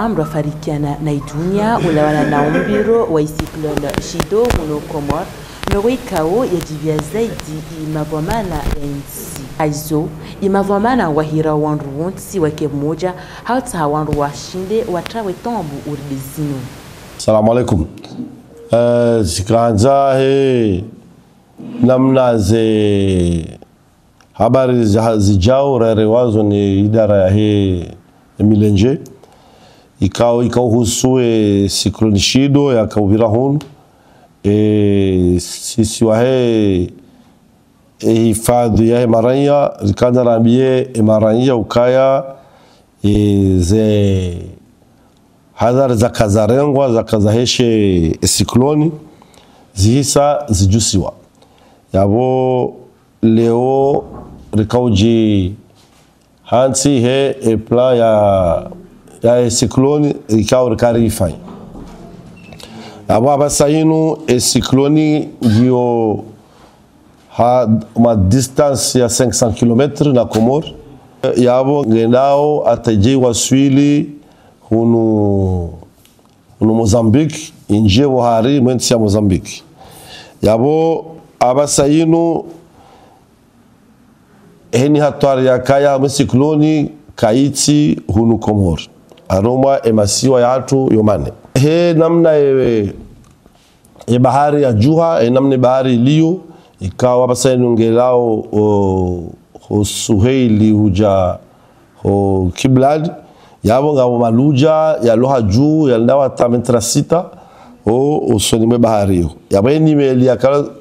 December farikiana na idunia ulawana na umbiro wa cyclone Chido huno Komor nowikao yajivya zaidi imavamana ensi aizo imavamana wahira wandu wonsi wake mmoja hata wandu washinde watrawe tombu uridizino. Assalamu alaikum. Zikaanza namna ze habari zijao rerewazo ni idara ya Milenje ikao husue cyclone Chido ya kauvira hunu sisi wahe hifadhi ya Maranya zikaanza rambie Maranya ukaya ze hadhari za kazarengwa za kazaheshe cyclone zihisa zijusiwa yabo leo rikauji hansi plan ya cyclone ikao rikarifanya yabo abasainu cyclone ndio ma distance ya 500 km na Komor yabo ngendao ataje waswili hunu Mozambique inje bohari mwensi ya Mozambique yabo abasainu heni hatwari ya kaya msikloni kaiti hunu Komor aroma emasiwa ya hatu yomane namna bahari ya Juha namna bahari iliyo ikawa abasainu ngelao Suheili huja Kiblad yabo ngabo maluja ya loha juu ya ndawa tametra sita usoni bahari hiyo yabeni meli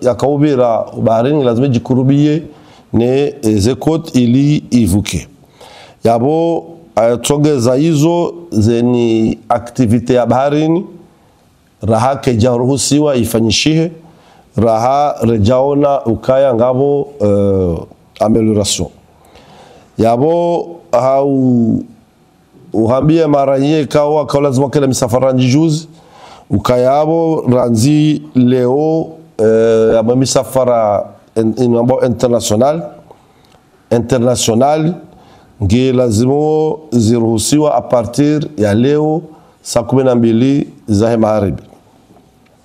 ya kaubira baharini lazima jikurubie ne zekot ili ivuke yabo atogeza hizo zeni activite ya baharini raha kejaruhusiwa ifanyishihe raha rejaona ukaya ngabo amelioration yabo hau uhambia Maranye kawa lazima kila misafara njijuzi ukayabo ranzi leo ya misafara international ngi lazima ziruhusiwa a partir ya leo saa 12 za magharibi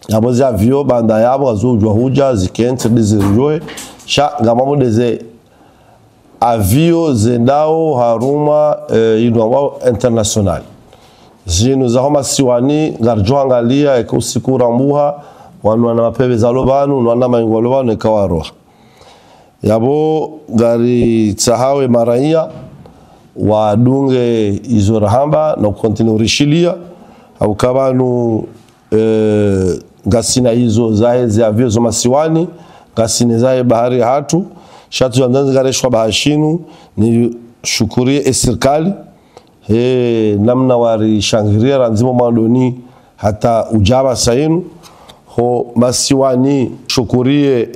yabo za vio banda yabo azujwa huja zikense dizirjoe sha ngamamo deze avio zendao haruma inwao international zinu za homa siwani garjo angalia ekusikura mbuha wanu wana mapebe za lobanu wana maingo lobanu ikawaroha yabo gari tsahawe Maranya wadunge izo rahamba na kontinu rishilia au kabanu gasina hizo zahe avio zo masiwani gasine zahe bahari hatu shatu ya mdanzi gareshwa bahashinu ni shukurie serikali namna wari shangiria ranzimo mandoni hata ujaba sainu ho masiwani shukurie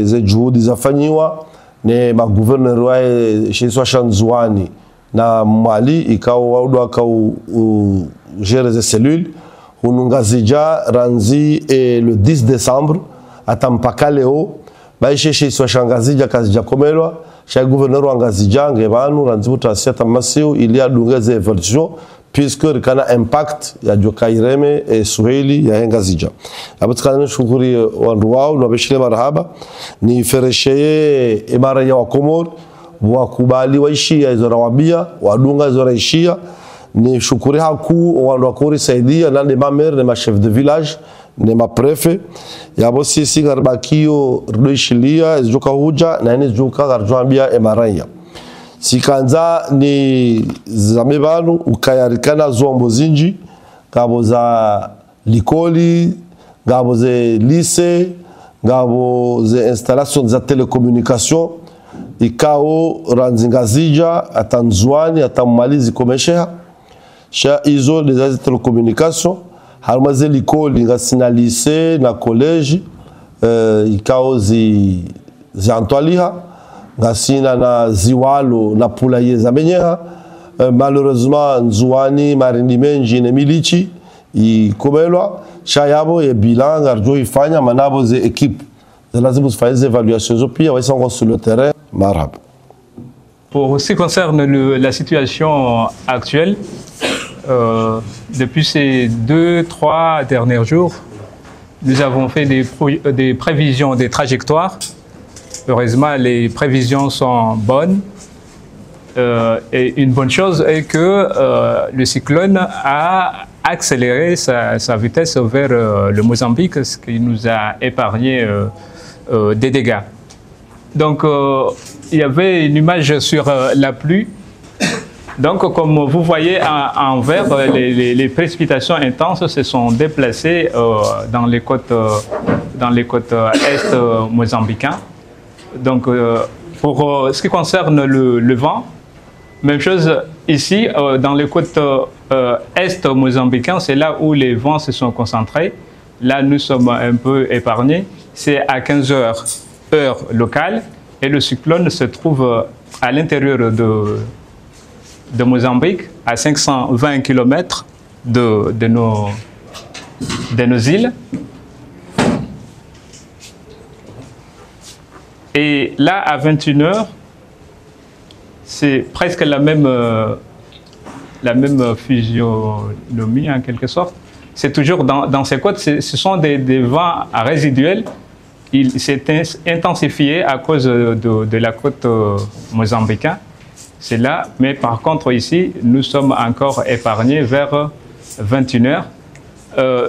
ze juhudi zafanyiwa ne maguverneur wae shiswa shanzuani na Mali ikao waudu wakao gere ze cellule hunungazija ranzi le 10 décembre atampaka leo baishe swa shangazija kazija komelwa sha gouverneur wangazija ngebanu ranzibu tasiata masiu ili adungeze evolution puisque rikana impact ya jokaireme Suheili ya ngazija abatkana shukuri wandu wao na beshile marhaba ni feresheye Maranya wa Komor wakubali waishia izo rawabia wadunga izo raishia ni shukuri haku wandu wakuri saidia na de mamer na chef de village ne maprefe yabo sisi garbakio rudishilia zuka huja na ni zuka garjwambia Maranya sikanza ni zamebanu ukayarikana zombo zinji ngabo za likoli ngabo ze lycée ngabo ze installation za telecommunication ikao ranzingazija atanzwani atamalizi komesha sha izo des telecommunication harmaze likoli ngasina lycée na college ikao zi antwaliha ngasina na ziwalo na pulaye za menyeha malheureusement nzuani marindi menji ne milichi ikomelwa shayabo ye bilan arjo ifanya manabo ze equipe lazima zifanye ze évaluations pia waisongo sur le terrain marhaba. Pour ce qui concerne la situation actuelle, depuis ces 2-3 derniers jours, nous avons fait des prévisions, des trajectoires. Heureusement, les prévisions sont bonnes. Et une bonne chose est que le cyclone a accéléré sa vitesse vers le Mozambique, ce qui nous a épargné des dégâts. Donc, il y avait une image sur la pluie. Donc, comme vous voyez en vert, les précipitations intenses se sont déplacées dans les côtes est mozambicaines. Donc, pour ce qui concerne le vent, même chose ici, dans les côtes est mozambicaines, c'est là où les vents se sont concentrés. Là, nous sommes un peu épargnés. C'est à 15 heures, heure locale, et le cyclone se trouve à l'intérieur de Mozambique, à 520 km de nos îles. Et là, à 21 heures, c'est presque la même physionomie en quelque sorte. C'est toujours dans ces côtes, ce sont des vents résiduels. Il s'est intensifié à cause de la côte mozambicaine. C'est là, mais par contre ici, nous sommes encore épargnés vers 21 heures.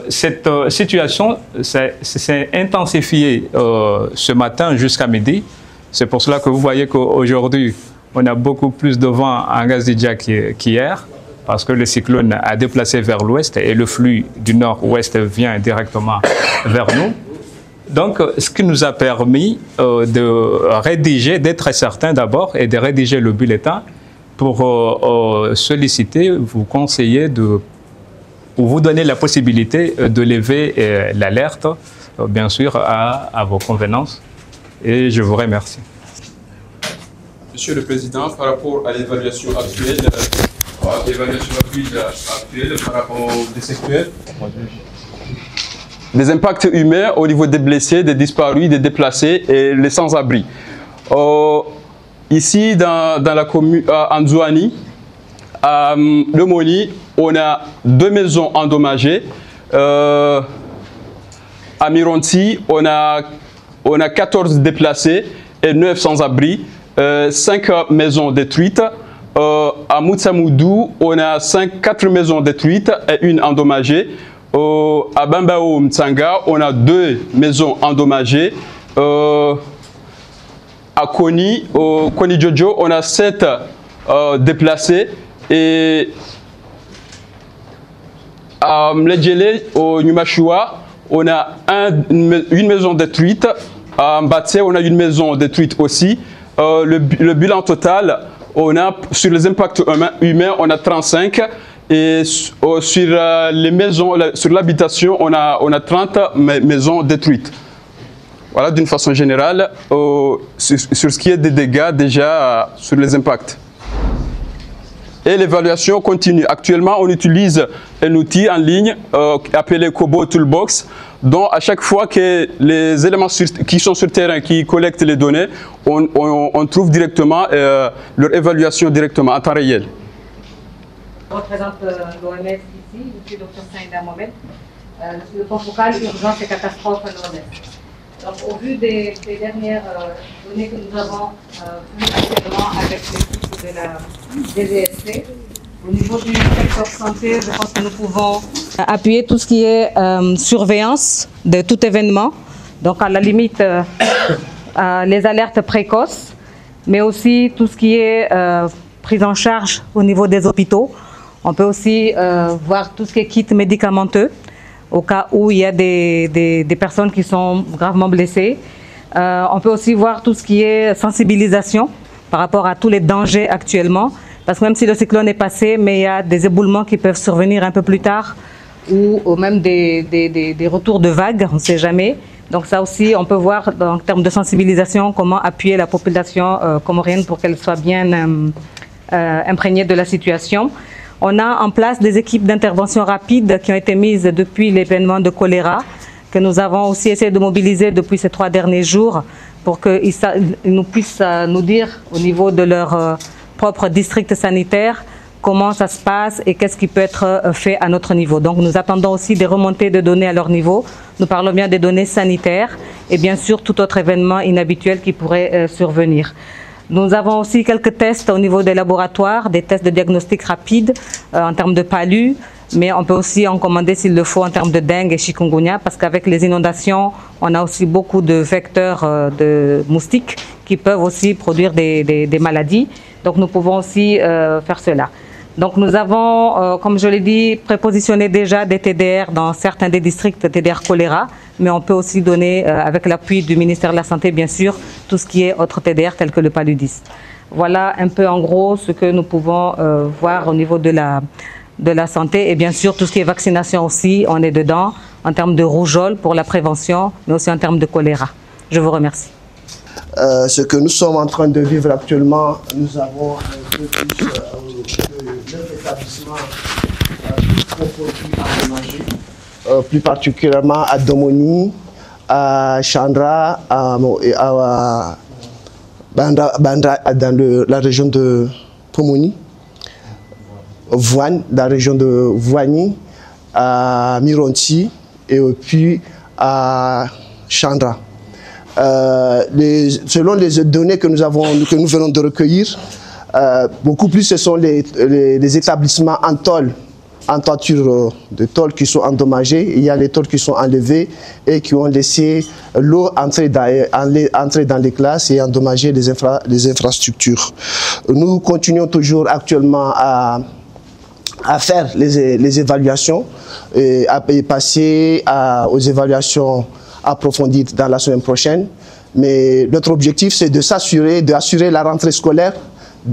Cette situation s'est intensifiée ce matin jusqu'à midi. C'est pour cela que vous voyez qu'aujourd'hui, on a beaucoup plus de vent en Gazidja qu'hier, parce que le cyclone a déplacé vers l'ouest et le flux du nord-ouest vient directement vers nous. Donc, ce qui nous a permis de rédiger, d'être certain d'abord, et de rédiger le bulletin pour solliciter, vous conseiller ou vous donner la possibilité de lever l'alerte, bien sûr, à vos convenances. Et je vous remercie. Monsieur le Président, par rapport à l'évaluation actuelle, par rapport au décès actuel, des impacts humains au niveau des blessés, des disparus, des déplacés et les sans-abri. Ici, dans la commune, en Nzouani, à Le Moni, on a 2 maisons endommagées. À Mironti, on a 14 déplacés et 9 sans-abri, 5 maisons détruites. À Moutsamoudou, on a 4 maisons détruites et 1 endommagée. À Bambao Mtsanga, on a 2 maisons endommagées. À Koni, au Koni Jojo, on a 7 déplacés. Et à Mledjele, au Numashua, on a une maison détruite. À Mbatse, on a une maison détruite aussi. Le bilan total, on a, sur les impacts humains, on a 35. Et sur les maisons, sur l'habitation, on a 30 maisons détruites. Voilà, d'une façon générale, sur ce qui est des dégâts déjà sur les impacts. Et l'évaluation continue. Actuellement, on utilise un outil en ligne appelé Kobo Toolbox, dont à chaque fois que les éléments qui sont sur le terrain, qui collectent les données, on trouve directement leur évaluation directement en temps réel. Je représente l'OMS ici, je suis Dr Saïda Mohamed. Je suis le point focal urgence et catastrophe à l'OMS. Donc, au vu des dernières données que nous avons vues actuellement avec l'équipe de la DGSC, au niveau du secteur santé, je pense que nous pouvons appuyer tout ce qui est surveillance de tout événement. Donc, à la limite, les alertes précoces, mais aussi tout ce qui est prise en charge au niveau des hôpitaux. On peut aussi voir tout ce qui est kit médicamenteux au cas où il y a des personnes qui sont gravement blessées. On peut aussi voir tout ce qui est sensibilisation par rapport à tous les dangers actuellement. Parce que même si le cyclone est passé, mais il y a des éboulements qui peuvent survenir un peu plus tard ou même des retours de vagues, on ne sait jamais. Donc ça aussi, on peut voir en termes de sensibilisation comment appuyer la population comorienne pour qu'elle soit bien imprégnée de la situation. On a en place des équipes d'intervention rapide qui ont été mises depuis l'événement de choléra, que nous avons aussi essayé de mobiliser depuis ces 3 derniers jours pour qu'ils nous puissent nous dire au niveau de leur propre district sanitaire comment ça se passe et qu'est-ce qui peut être fait à notre niveau. Donc nous attendons aussi des remontées de données à leur niveau. Nous parlons bien des données sanitaires et bien sûr tout autre événement inhabituel qui pourrait survenir. Nous avons aussi quelques tests au niveau des laboratoires, des tests de diagnostic rapide en termes de palu, mais on peut aussi en commander s'il le faut en termes de dengue et chikungunya, parce qu'avec les inondations, on a aussi beaucoup de vecteurs de moustiques qui peuvent aussi produire des maladies. Donc nous pouvons aussi faire cela. Donc nous avons, comme je l'ai dit, prépositionné déjà des TDR dans certains des districts, TDR choléra, mais on peut aussi donner, avec l'appui du ministère de la Santé, bien sûr, tout ce qui est autre TDR tel que le paludisme. Voilà un peu en gros ce que nous pouvons voir au niveau de la santé et bien sûr tout ce qui est vaccination aussi, on est dedans en termes de rougeole pour la prévention, mais aussi en termes de choléra. Je vous remercie. Ce que nous sommes en train de vivre actuellement, nous avons un peu plus de 9 établissements à manger, plus particulièrement à Domoni, à Chandra, à Banda, dans la région de Pomoni, Voine, dans la région de Voigny, à Mironti et puis à Chandra. Selon les données que nous venons de recueillir, beaucoup plus ce sont les établissements en tôle, en toiture de tôle qui sont endommagés. Il y a les tôles qui sont enlevées et qui ont laissé l'eau entrer dans les classes et endommager les infrastructures. Nous continuons toujours actuellement à faire les évaluations et à passer aux évaluations approfondies dans la semaine prochaine. Mais notre objectif, c'est d'assurer la rentrée scolaire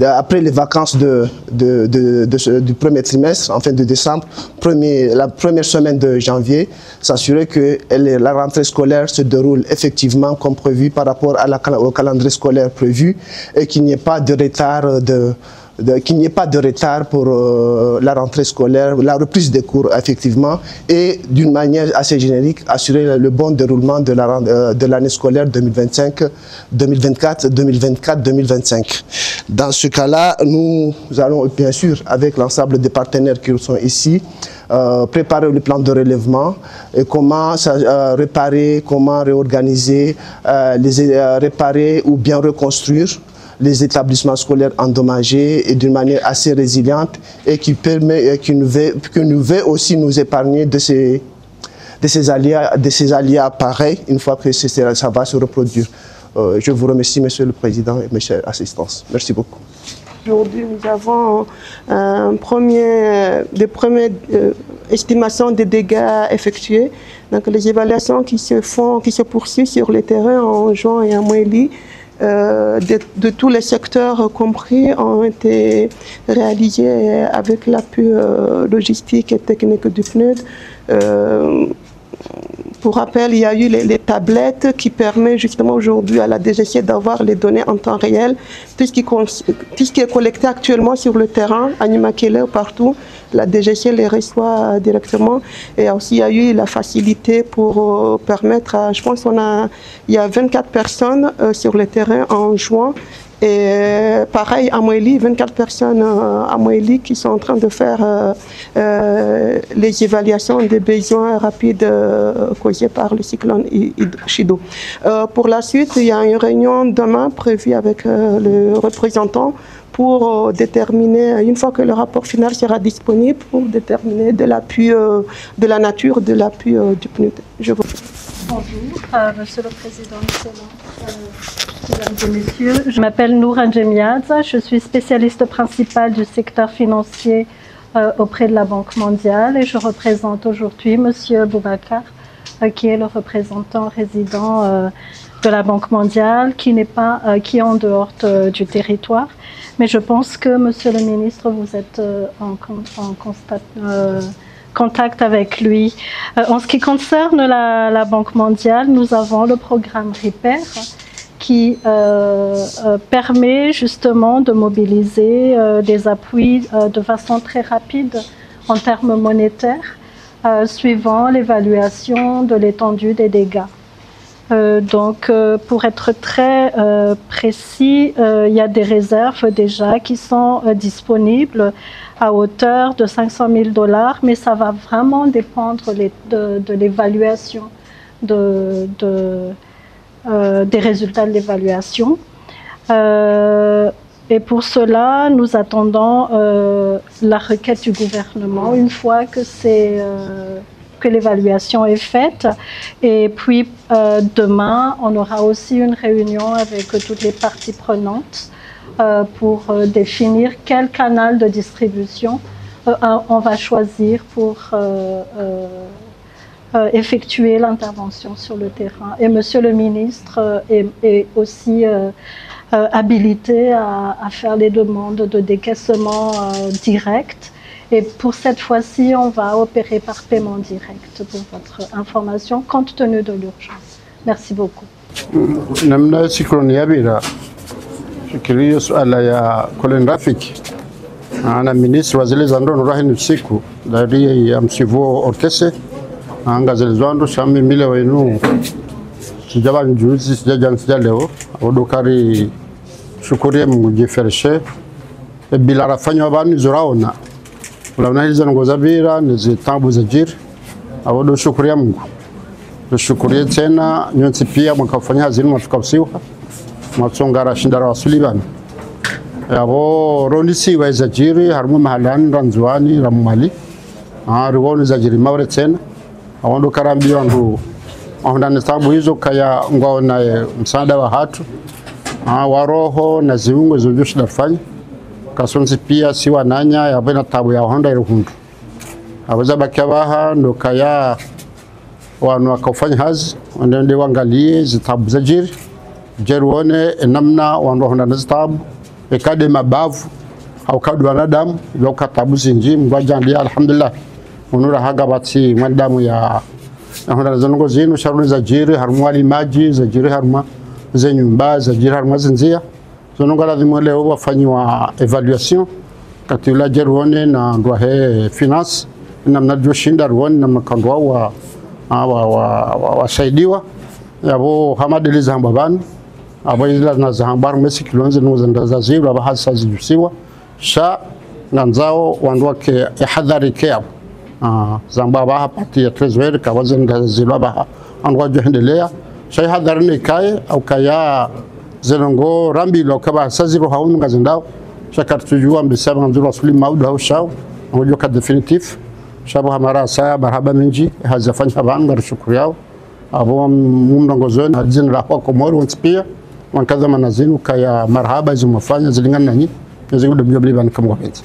après les vacances du premier trimestre, en fin de décembre, la première semaine de janvier, s'assurer que la rentrée scolaire se déroule effectivement comme prévu par rapport au calendrier scolaire prévu et qu'il n'y ait pas de retard pour la rentrée scolaire, la reprise des cours effectivement, et d'une manière assez générique, assurer le bon déroulement de l'année scolaire 2024-2025. Dans ce cas-là, nous allons bien sûr, avec l'ensemble des partenaires qui sont ici, préparer le plan de relèvement et comment réparer, comment réorganiser, réparer ou bien reconstruire les établissements scolaires endommagés et d'une manière assez résiliente et qui nous veut aussi nous épargner de ces aléas pareils une fois que ça va se reproduire. Je vous remercie, Monsieur le Président et mes chers assistances. Merci beaucoup. Aujourd'hui, nous avons des premières estimations des dégâts effectués. Donc, les évaluations qui se poursuivent sur le terrain en juin et en Moélie, de tous les secteurs compris, ont été réalisées avec l'appui logistique et technique du PNUD. Pour rappel, il y a eu les tablettes qui permettent justement aujourd'hui à la DGC d'avoir les données en temps réel. Tout ce qui est collecté actuellement sur le terrain, à Nimakele ou partout, la DGC les reçoit directement. Et aussi, il y a eu la facilité pour permettre je pense il y a 24 personnes sur le terrain en juin. Et pareil à Moélie, 24 personnes à Moélie qui sont en train de faire les évaluations des besoins rapides causés par le cyclone Chido. Pour la suite, il y a une réunion demain prévue avec le représentant pour déterminer, une fois que le rapport final sera disponible, pour déterminer de la nature de l'appui du PNUD. Je vous remercie. Bonjour, Monsieur le Président, Mesdames et Messieurs. Je m'appelle Noura Njemiadza, je suis spécialiste principale du secteur financier auprès de la Banque mondiale et je représente aujourd'hui Monsieur Boubacar, qui est le représentant résident de la Banque mondiale, qui est en dehors du territoire. Mais je pense que, Monsieur le Ministre, vous êtes en contact avec lui. En ce qui concerne la Banque mondiale, nous avons le programme REPAIR qui permet justement de mobiliser des appuis de façon très rapide en termes monétaires, suivant l'évaluation de l'étendue des dégâts. Donc, pour être très précis, il y a des réserves déjà qui sont disponibles à hauteur de $500 000, mais ça va vraiment dépendre de l'évaluation, des résultats de l'évaluation. Et pour cela, nous attendons la requête du gouvernement une fois que que l'évaluation est faite. Et puis demain, on aura aussi une réunion avec toutes les parties prenantes pour définir quel canal de distribution on va choisir pour effectuer l'intervention sur le terrain. Et Monsieur le ministre est aussi habilité à faire les demandes de décaissement direct. Et pour cette fois-ci, on va opérer par paiement direct pour votre information, compte tenu de l'urgence. Merci beaucoup. Namna sikroni yabira fikirio suala ya Colin Rafiki ana ministri wa zile za ndono rahini usiku dari ya msivuo orkese anga zile zwandu shami mile wenu sijaba njuzi sija leo odokari shukurie mjifershe bila rafanya bani zuraona ulana hizo ngozabira nizitambu za jiri awodo shukuria Mungu tushukurie tena nyonsi pia mwakafanya hazini mwatukausiwa mwatongara shindara wasuliban yabo ronisi wa zajiri harmu mahalani ranzwani ramali riwoni zajiri mawre tena awondo karambi wangu ahondane tabu hizo kaya ngwaona msaada wa hatu wa roho na ziungo zojoshi darfanya kasonsi pia siwa nanya yabena tabu ya honda iruhundu abaza bakiabaha ndo kaya wanu wakafanya hazi wende wangalie zitabu za jiri jeruone namna wanu honda na zitabu ekade mabavu au kadu wanadamu yoka tabu zinji mgwajandia alhamdulillah unura haga bati mwandamu ya honda na zanungo zinu sharuni za jiri harumu wali maji za jiri haruma za nyumba za jiri haruma zinzia zononga lazima leo wafanywa evaluation katila jeruone na ndwahe finance namna joshinda ruone namna kandwa wasaidiwa yabo hamadeliza mbabani abo izila na zahambar mesi kilonze nuza ndaza zibra aba hasa zijusiwa sha nanzao wandwake ihadhari kea zambaba hapati ya trezwer kawaze ndaza zibra aba andwa johendelea sha hadhari ne kai au kaya zelongo rambi lo kaba saziro haunu ngazindao shakartujua mbisaba nzuru rasuli maudu au shao ngojo ka definitif shabo hamara saya marhaba minji hazafanya banga shukuru yao abo mumndongozoni hadzini rahwa komoro onspia wankaza manazinu kaya marhaba zimafanya zilingana nanyi nzigudu bibli ban kamwapenzi